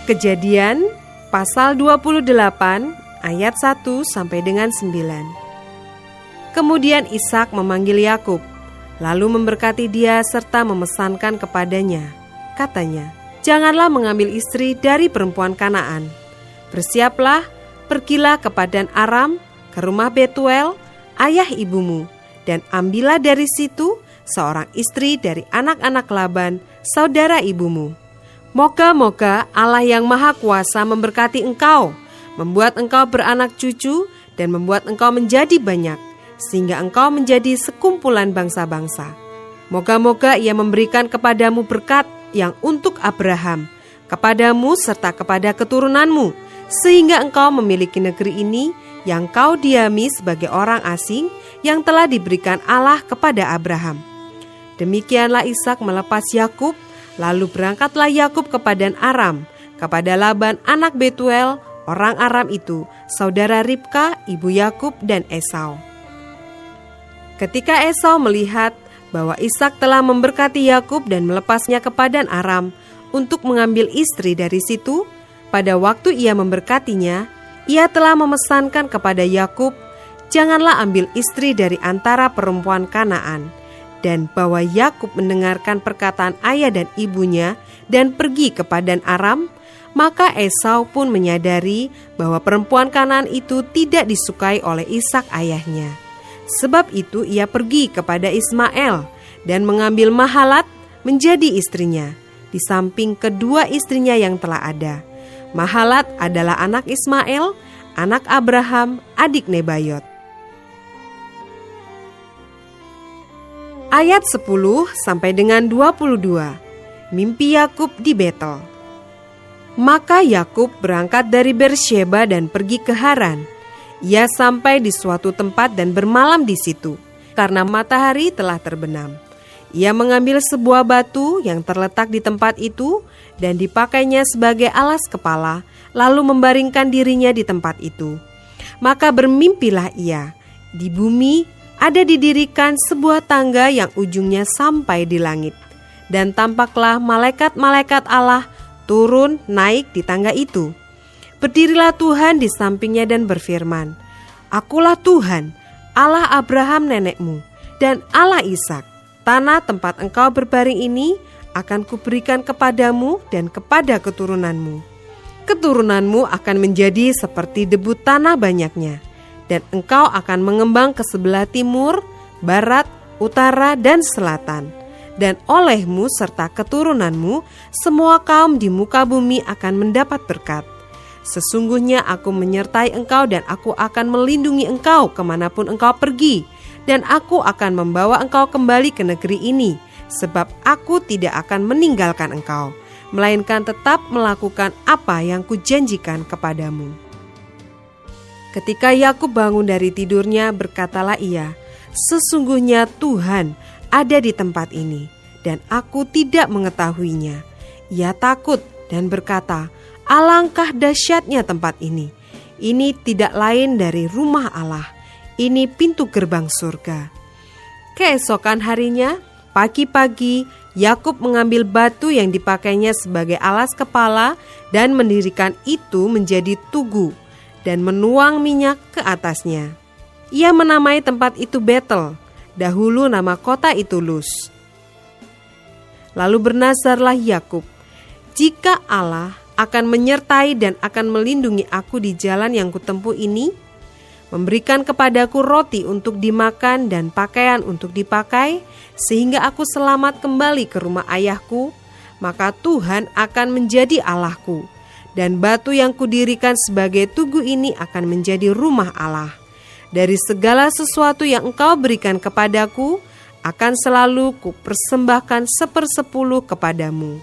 Kejadian pasal 28 ayat 1 sampai dengan 9. Kemudian Ishak memanggil Yakub, lalu memberkati dia serta memesankan kepadanya. Katanya, "Janganlah mengambil istri dari perempuan Kanaan. Bersiaplah, pergilah ke Padan Aram, ke rumah Betuel, ayah ibumu, dan ambillah dari situ seorang istri dari anak-anak Laban, saudara ibumu. Moga-moga Allah yang Maha Kuasa memberkati engkau, membuat engkau beranak cucu, dan membuat engkau menjadi banyak, sehingga engkau menjadi sekumpulan bangsa-bangsa. Moga-moga Ia memberikan kepadamu berkat yang untuk Abraham, kepadamu serta kepada keturunanmu, sehingga engkau memiliki negeri ini yang kau diami sebagai orang asing yang telah diberikan Allah kepada Abraham." Demikianlah Ishak melepas Yakub, lalu berangkatlah Yakub ke Padan Aram, kepada Laban anak Betuel, orang Aram itu, saudara Ribka, ibu Yakub dan Esau. Ketika Esau melihat bahwa Ishak telah memberkati Yakub dan melepasnya ke Padan Aram untuk mengambil istri dari situ, pada waktu ia memberkatinya, ia telah memesankan kepada Yakub, "Janganlah ambil istri dari antara perempuan Kanaan." Dan bahwa Yakub mendengarkan perkataan ayah dan ibunya dan pergi ke Padan Aram, maka Esau pun menyadari bahwa perempuan Kanaan itu tidak disukai oleh Ishak ayahnya. Sebab itu ia pergi kepada Ismael dan mengambil Mahalat menjadi istrinya, di samping kedua istrinya yang telah ada. Mahalat adalah anak Ismael, anak Abraham, adik Nebayot. Ayat 10 sampai dengan 22. Mimpi Yakub di Betel. Maka Yakub berangkat dari Bersheba dan pergi ke Haran. Ia sampai di suatu tempat dan bermalam di situ, karena matahari telah terbenam. Ia mengambil sebuah batu yang terletak di tempat itu dan dipakainya sebagai alas kepala, lalu membaringkan dirinya di tempat itu. Maka bermimpilah ia, di bumi ada didirikan sebuah tangga yang ujungnya sampai di langit. Dan tampaklah malaikat-malaikat Allah turun naik di tangga itu. Berdirilah Tuhan di sampingnya dan berfirman, "Akulah Tuhan, Allah Abraham nenekmu, dan Allah Ishak. Tanah tempat engkau berbaring ini akan kuberikan kepadamu dan kepada keturunanmu. Keturunanmu akan menjadi seperti debu tanah banyaknya. Dan engkau akan mengembang ke sebelah timur, barat, utara, dan selatan. Dan olehmu serta keturunanmu, semua kaum di muka bumi akan mendapat berkat. Sesungguhnya aku menyertai engkau dan aku akan melindungi engkau kemanapun engkau pergi. Dan aku akan membawa engkau kembali ke negeri ini, sebab aku tidak akan meninggalkan engkau, melainkan tetap melakukan apa yang kujanjikan kepadamu." Ketika Yakub bangun dari tidurnya, berkatalah ia, "Sesungguhnya Tuhan ada di tempat ini, dan aku tidak mengetahuinya." Ia takut dan berkata, "Alangkah dahsyatnya tempat ini. Ini tidak lain dari rumah Allah. Ini pintu gerbang surga." Keesokan harinya, pagi-pagi, Yakub mengambil batu yang dipakainya sebagai alas kepala dan mendirikan itu menjadi tugu, dan menuang minyak ke atasnya. Ia menamai tempat itu Betel, dahulu nama kota itu Luz. Lalu bernazarlah Yakub, "Jika Allah akan menyertai dan akan melindungi aku di jalan yang kutempuh ini, memberikan kepadaku roti untuk dimakan dan pakaian untuk dipakai, sehingga aku selamat kembali ke rumah ayahku, maka Tuhan akan menjadi Allahku. Dan batu yang kudirikan sebagai tugu ini akan menjadi rumah Allah. Dari segala sesuatu yang engkau berikan kepadaku, akan selalu kupersembahkan 1/10 kepadamu."